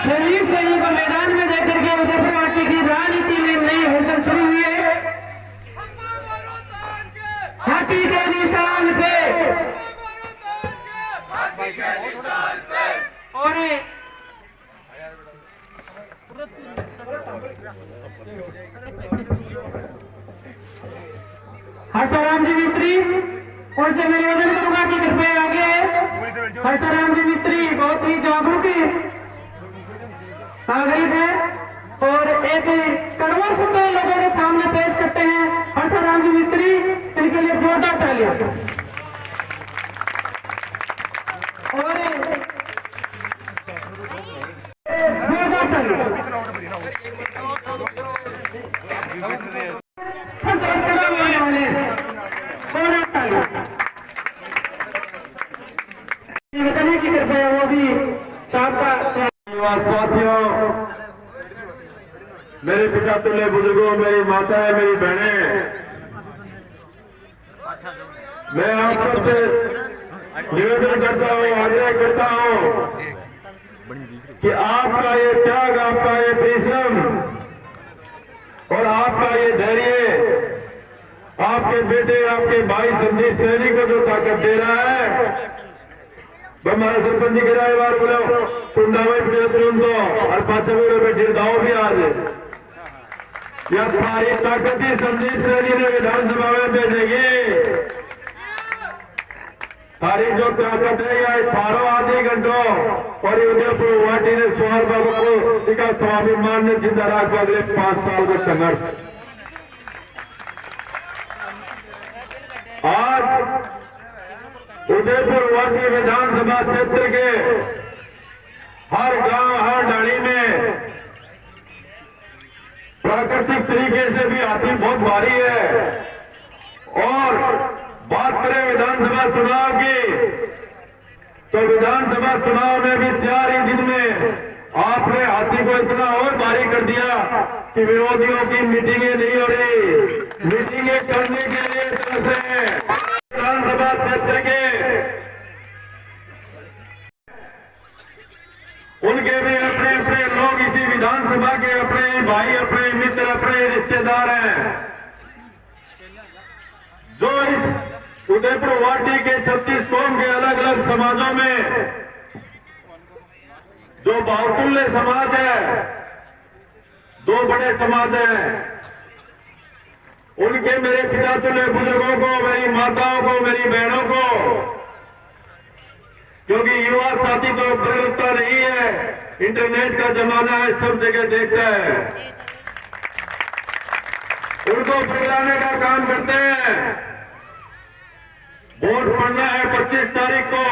शरीफ सैनी को मैदान में जाकर के उदयपुर पार्टी की राजनीति में नई हलचल शुरू हुई है। हाथी के निशान से और हर्षाराम जी मिस्त्री और से मैं निवेदन करूंगा कि कृपया आगे हर्षाराम जी मिस्त्री बहुत ही जागरूक नागरिक है और एक कड़वा शब्द लोगों के सामने पेश करते हैं। हर्षाराम जी मिस्त्री, इनके लिए जोरदार तालियां। और जोरदार तालियां। संचालित करने वाले जोरदार तालियां। निवेदन है कि कृपया वो भी साहब साथियों, मेरे पिता तुल्य बुजुर्गों, मेरी माताएं, मेरी बहनें, मैं आप सबसे निवेदन करता हूं, आग्रह करता हूं कि आपका ये त्याग, आपका ये परिश्रम और आपका ये धैर्य आपके बेटे, आपके भाई संदीप सैनी को जो ताकत दे रहा है। हमारे सरपंच जी कह रहा है बार बोलो कुंडा में तो और पाछे बैठे दाओ भी आज यह सारी ताकत ही संदीप सैनी ने विधानसभा में भेजेगी। सारी जो ताकत है यह 18 आधे घंटों और उदयपुर गुवाहाटी ने सोहर बाबू को इनका स्वाभिमान ने जिंदा रखा अगले 5 साल का संघर्ष। आज उदयपुर गुवाहाटी विधानसभा क्षेत्र के हर गांव, हर डाली में प्राकृतिक तरीके से भी हाथी बहुत भारी है। और बात करें विधानसभा चुनाव की, तो विधानसभा चुनाव में भी 4 ही दिन में आपने हाथी को इतना और भारी कर दिया कि विरोधियों की मीटिंगें नहीं हो रही। मीटिंगें करने के लिए तरफ से विधानसभा क्षेत्र के उनके भी अपने अपने लोग इसी विधानसभा के अपने भाई, अपने मित्र, अपने रिश्तेदार हैं जो इस उदयपुर गुवाहाटी के 36 कौम के अलग अलग समाजों में जो बाहुल्य समाज है, 2 बड़े समाज हैं, उनके मेरे पिता तुल्य बुजुर्गों को, मेरी माताओं को, मेरी बहनों को, क्योंकि युवा साथी तो बदलता नहीं है, इंटरनेट का जमाना है, सब जगह देखता है, उनको बदलाने का काम करते हैं। वोट पड़ना है 25 तारीख को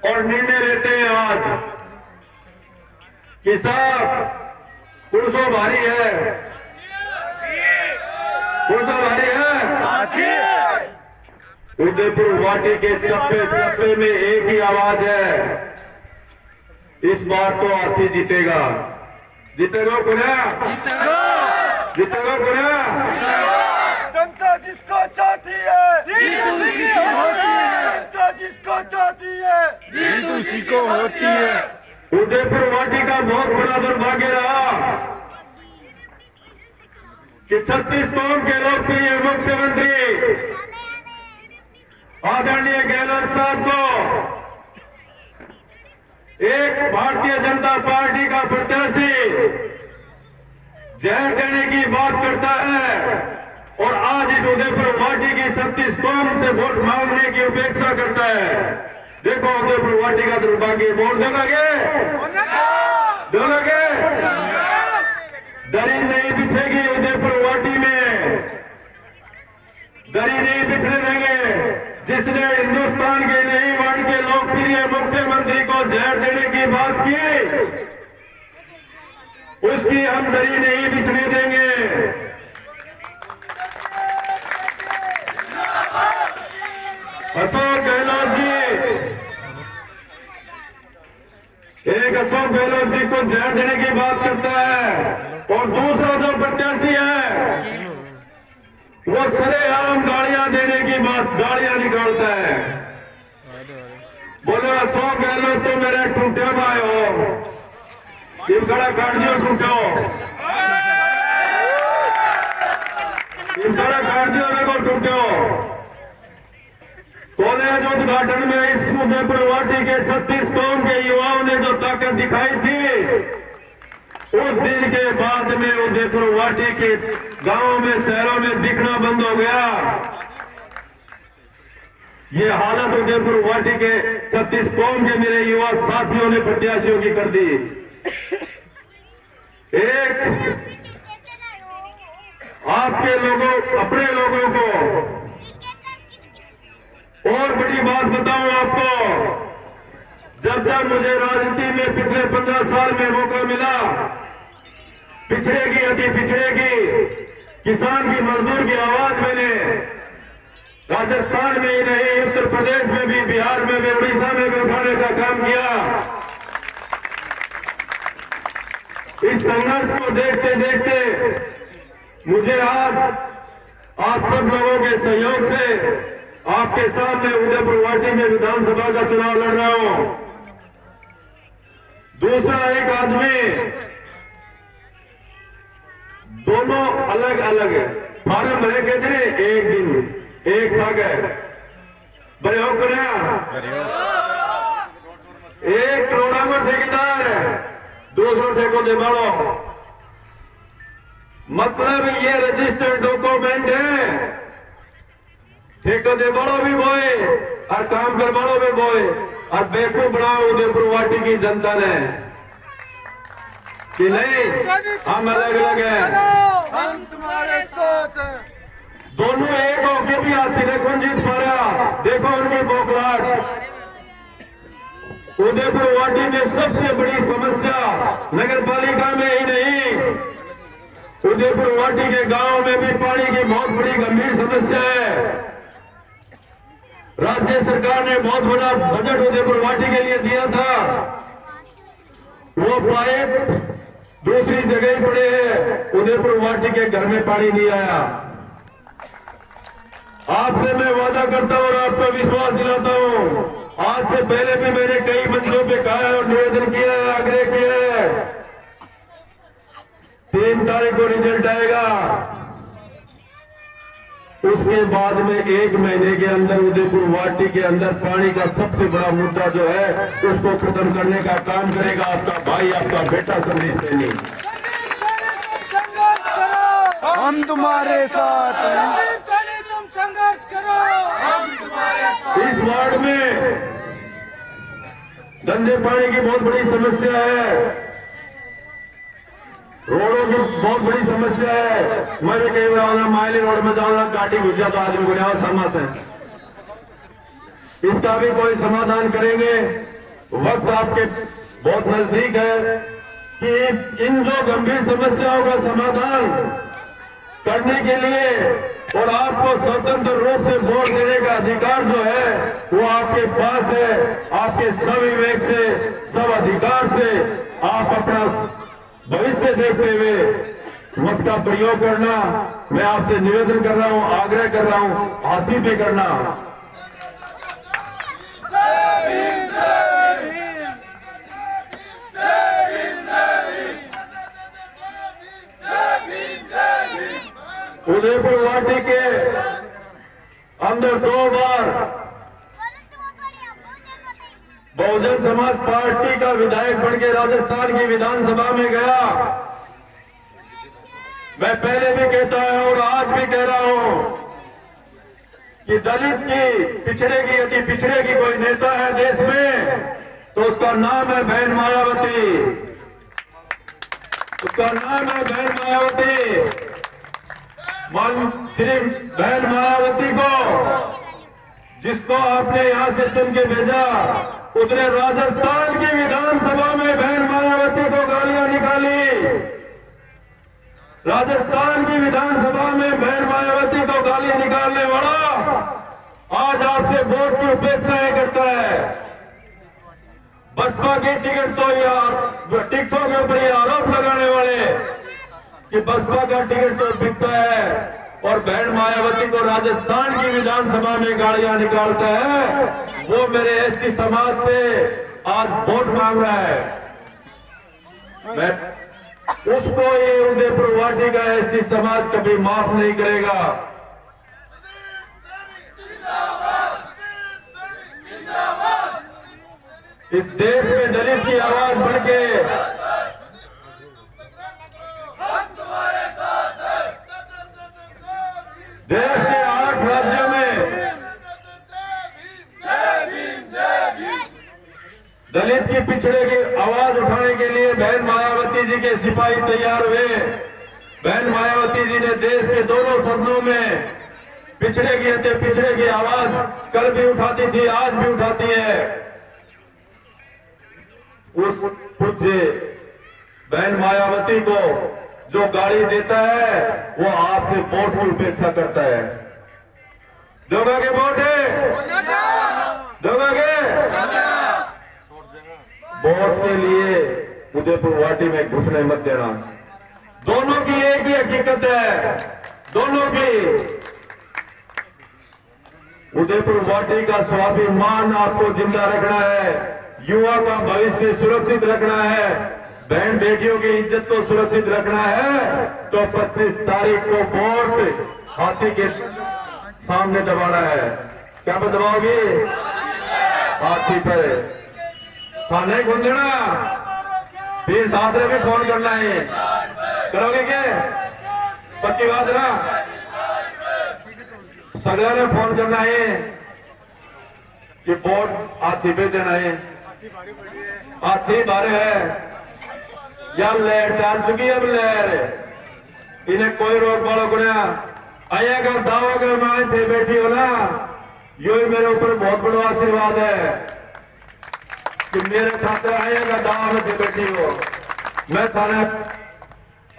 और निर्णय लेते हैं आज कि साहब पुलिसों भारी है, पुलिसों भारी है। उदयपुर गुवाहाटी के चप्पे चप्पे में एक ही आवाज है, इस बार तो हाथी जीतेगा। जीतेगा कुना? जीतेगा कुना? जनता जिसको चाहती है जीत उसी की होती है। जनता जिसको चाहती है जीत उसी को होती है। उदयपुर गुवाहाटी का बहुत बड़ा दुर्भाग्य रहा कि 36 कौम के लोकप्रिय मुख्यमंत्री आदरणीय गहलोत साहब को एक भारतीय जनता पार्टी का प्रत्याशी जहर देने की बात करता है और आज इस उदयपुर गुवाहाटी की 36 कौम से वोट मांगने की उपेक्षा करता है। देखो उदयपुर गुवाहाटी का दुर्भाग्य। वोट दोगे? दोगे? दरी नहीं बिछेगी उदयपुर गुवाहाटी में, दरी नहीं बिछने देंगे। जिसने हिंदुस्तान के नई वार्ड के लोकप्रिय मुख्यमंत्री को जहर देने की बात की, उसकी हम दरी नहीं बिछने देंगे। अशोक गहलोत जी, एक अशोक गहलोत जी को जहर देने की बात करता है और दूसरा जो प्रत्याशी है वो सरेआम गालियां देने की बात, गालियां निकालता है। बोले 100 गहलोत तो मेरे टूटे माए हो इब खड़ा काट दियो टूटो इब खड़ा काट दियो मेरे को टूटो कॉलेज उद्घाटन में इस उदयपुर वाटी के 36 कौम के युवाओं ने जो ताकत दिखाई थी उस दिन के बाद में उदयपुर वाटी के गांवों में शहरों में दिखना बंद हो गया। ये हालत उदयपुर वाटी के 36 कौम के मेरे युवा साथियों ने प्रत्याशियों की कर दी। एक आपके लोगों अपने लोगों को और बड़ी बात बताऊं आपको, जब मुझे राजनीति में पिछले 15 साल में मौका मिला, पिछड़ेगी अति पिछड़ेगी किसान की मजदूर की आवाज मैंने राजस्थान में ही नहीं उत्तर प्रदेश में भी बिहार में भी उड़ीसा में भी उठाने का काम किया। इस संघर्ष को देखते देखते मुझे आज आप सब लोगों के सहयोग से आपके सामने उदयपुर वाटी में विधानसभा का चुनाव लड़ रहा हूं। दूसरा एक आदमी, दोनों अलग अलग है, फार्म भरे कहते एक दिन एक सागर बड़े हो कर एक करोड़ा में ठेकेदार है, 200 ठेकों दे बाड़ो, मतलब ये रजिस्टर्ड डॉक्यूमेंट है। ठेकों दे बाड़ो भी बोए और काम कर बाड़ो भी बोए और बेवकूफ बनाओ उदयपुर वाटी की जनता ने कि नहीं हम अलग अलग हैं, हम तुम्हारे साथ हैं। दोनों एक होके भी आती ने कौन जीत पा रहा, देखो उनकी बौखलाहट। उदयपुर वाटी में सबसे बड़ी समस्या नगर पालिका में ही नहीं, उदयपुर वाटी के गांव में भी पानी की बहुत बड़ी गंभीर समस्या है। राज्य सरकार ने बहुत बड़ा बजट उदयपुर वाटी के लिए दिया था, वो पाइप दूसरी जगह ही पड़े हैं, उदयपुर वाटी के घर में पानी नहीं आया। आपसे मैं वादा करता हूं और आपको विश्वास दिलाता हूं, आज से पहले भी मैंने कई मंचों पे कहा है और निवेदन किया है, आग्रह किया है, 3 तारीख को रिजल्ट आएगा, उसके बाद में 1 महीने के अंदर उदयपुर वाटी के अंदर पानी का सबसे बड़ा मुद्दा जो है उसको खत्म करने का काम करेगा आपका भाई, आपका बेटा संदीप सैनी। संघर्ष करो, हम तुम्हारे साथ हैं। तुम संघर्ष करो, हम तुम्हारे साथ। इस वार्ड में गंदे पानी की बहुत बड़ी समस्या है, रोडों की बहुत बड़ी समस्या है। मैं भी कई बार माइली रोड में जाऊंगा, गाड़ी घुस जाता आदमी को समास है, इसका भी कोई समाधान करेंगे। वक्त आपके बहुत नजदीक है कि इन जो गंभीर समस्याओं का समाधान करने के लिए और आपको स्वतंत्र रूप से वोट देने का अधिकार जो है वो आपके पास है। आपके सब विवेक से, सब अधिकार से आप अपना भविष्य देखते हुए मत का प्रयोग करना। मैं आपसे निवेदन कर रहा हूं, आग्रह कर रहा हूं, हाथी पे करना। उदयपुर वाटी के अंदर 2 बार बहुजन समाज पार्टी का विधायक बन के राजस्थान की विधानसभा में गया। मैं पहले भी कहता हूं और आज भी कह रहा हूं कि दलित की, पिछड़े की, अति पिछड़े की कोई नेता है देश में तो उसका नाम है बहन मायावती, उसका नाम है बहन मायावती। श्री बहन मायावती को, जिसको आपने यहां से चुन के भेजा, उसने राजस्थान की विधानसभा में बहन मायावती को गालियां निकाली। राजस्थान की विधानसभा में बहन मायावती को गालियां निकालने वाला आज आपसे वोट की उपेक्षा करता है। बसपा की टिकट तो यार टिकटों के ऊपर ये आरोप लगाने वाले कि बसपा का टिकट तो बिकता है और बहन मायावती को राजस्थान की विधानसभा में गाड़ियां निकालता है, वो मेरे एससी समाज से आज वोट मांग रहा है। मैं उसको ये उदयपुर वाटी का एससी समाज कभी माफ नहीं करेगा। इस देश में दलित की आवाज बढ़ के देश के 8 राज्यों में दलित की पिछड़े की आवाज उठाने के लिए बहन मायावती जी के सिपाही तैयार हुए। बहन मायावती जी ने देश के दोनों सदनों में पिछड़े की आवाज कल भी उठाती थी, आज भी उठाती है। उस पूज्य बहन मायावती को जो गाड़ी देता है वो आपसे वोट की उपेक्षा करता है। दोगा के वोट है, दोगा के वोट के लिए उदयपुर वाटी में घुसने मत देना। दोनों की एक ही हकीकत है, दोनों की। उदयपुर वाटी का स्वाभिमान आपको जिंदा रखना है, युवा का भविष्य सुरक्षित रखना है, बहन बेटियों की इज्जत को सुरक्षित रखना है, तो 25 तारीख को वोट हाथी के सामने दबाना है। क्या पर दबाओगे? हाथी पर। थाने घूम देना, फिर सासरे में फोन करना है। करोगे क्या? पक्की बात है ना? सगला ने फोन करना है कि वोट हाथी पे देना है। हाथी बारे है या लहर चल चुकी है। अब लहर इन्हें कोई रोक वालों को ना आया कर दावा कर मैं थे बैठी हो ना, यो ही मेरे ऊपर बहुत बड़ा आशीर्वाद है कि मेरे खाते आया का दावा में थे बैठी हो। मैं थाने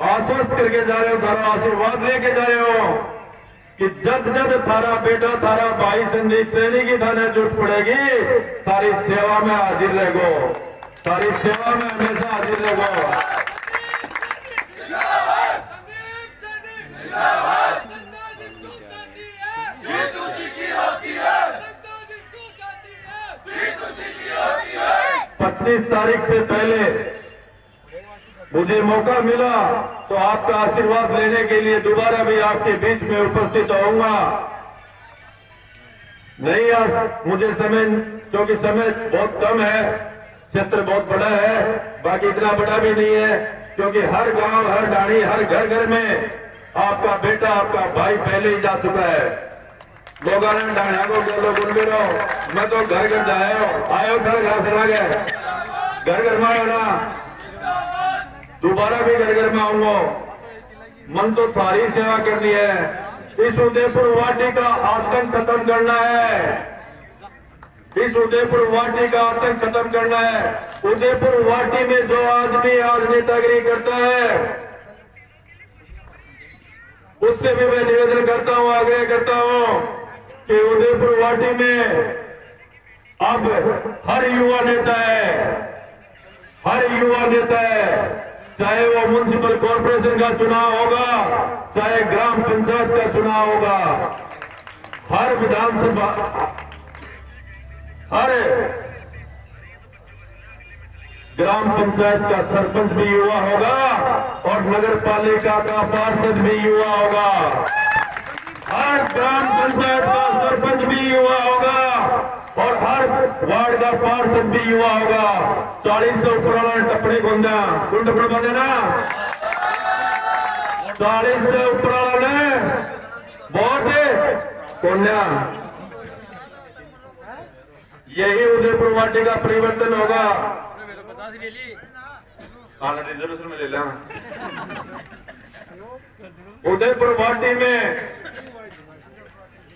आश्वस्त करके जा रहे हो, थारा आशीर्वाद लेके जा रहे हो कि जब जब थारा बेटा थारा भाई संदीप सैनी की थाने जुट पड़ेगी, तारी सेवा में हाजिर रहेगो, तारी सेवा में हमेशा हाजिर रहेगो। तारीख से पहले मुझे मौका मिला तो आपका आशीर्वाद लेने के लिए दोबारा भी आपके बीच में उपस्थित होऊंगा। नहीं आज मुझे समय, क्योंकि समय बहुत कम है, क्षेत्र बहुत बड़ा है, बाकी इतना बड़ा भी नहीं है, क्योंकि हर गांव, हर डाणी, हर घर घर में आपका बेटा, आपका भाई पहले ही जा चुका है। लोगों ने डाणा को बोलो गुन भी रहो, मैं तो घर घर जाया आयो, घर से आ गया, घर घर में आयो ना, दोबारा भी घर घर में आऊंगा। मन तो थारी सेवा करनी है, इस उदयपुर वाटी का आतंक खत्म करना है, इस उदयपुर वाटी का आतंक खत्म करना है। उदयपुर वाटी में जो आदमी आज नेतागिरी करता है उससे भी मैं निवेदन करता हूं, आग्रह करता हूं कि उदयपुर वाटी में अब हर युवा नेता है, हर युवा नेता है, चाहे वो म्युनिसिपल कॉर्पोरेशन का चुनाव होगा, चाहे ग्राम पंचायत का चुनाव होगा, हर विधानसभा, हर ग्राम पंचायत का सरपंच भी युवा होगा और नगर पालिका का पार्षद भी युवा होगा, हर ग्राम पंचायत का सरपंच भी युवा होगा और हर वार्ड का पार्षद भी युवा होगा। 40 से ऊपर वाला टप्पड़ी गोंदा कुंड बंदे ना, 40 से ऊपर वाला ने वोट कोन्या, यही उदयपुर वाटी का परिवर्तन होगा। रिजर्वेशन में ले लें। उदयपुर वाटी में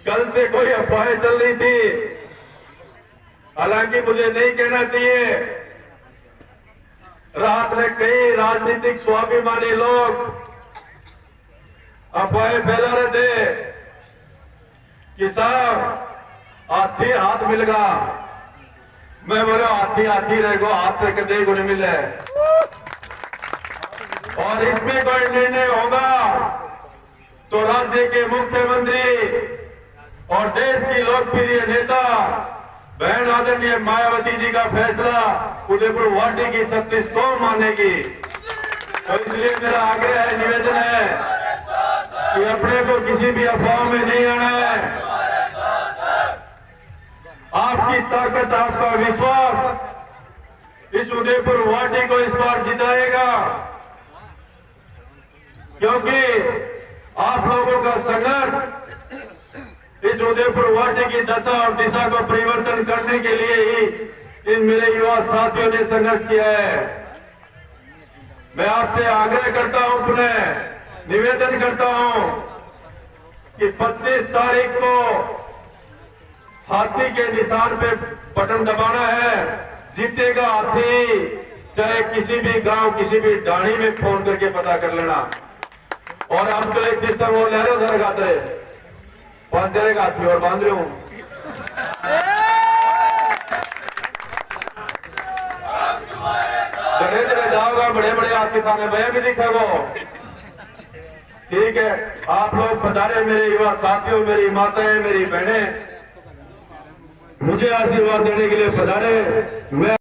कल से कोई अफवाहें चल रही थी, हालांकि मुझे नहीं कहना चाहिए, रात में कई राजनीतिक स्वाभिमानी लोग अफवाहें फैला रहे थे कि साहब हाथी हाथ मिलेगा। मैं बोला हाथी हाथी रहेगा, हाथ से कदे को नहीं मिले, और इसमें कोई निर्णय होगा तो राज्य के मुख्यमंत्री और देश की लोकप्रिय नेता बहन आदरणीय मायावती जी का फैसला उदयपुर वाटी की 36 को मानेगी। तो इसलिए मेरा आग्रह है, निवेदन है कि अपने को किसी भी अफवाह में नहीं आना है। आपकी ताकत, आपका विश्वास इस उदयपुर वाटी को इस बार जिताएगा, क्योंकि आप लोगों का संघर्ष इस उदयपुर वाटी की दशा और दिशा को परिवर्तन करने के लिए ही इन मेरे युवा साथियों ने संघर्ष किया है। मैं आपसे आग्रह करता हूं, पुनः निवेदन करता हूं कि 25 तारीख को हाथी के निशान पे बटन दबाना है। जीतेगा हाथी, चाहे किसी भी गांव, किसी भी डाणी में फोन करके पता कर लेना। और अब तो एक सिस्टम वो लहरों धर गाते बांध करेगा हाथी और बांध रहे हूं। जगह जगह जाओगा, बड़े बड़े हाथी खाने भैया भी दिखेगा। ठीक है, आप लोग पधारे मेरे युवा साथियों, मेरी माताएं, मेरी बहनें, मुझे आशीर्वाद देने के लिए पधारे। मैं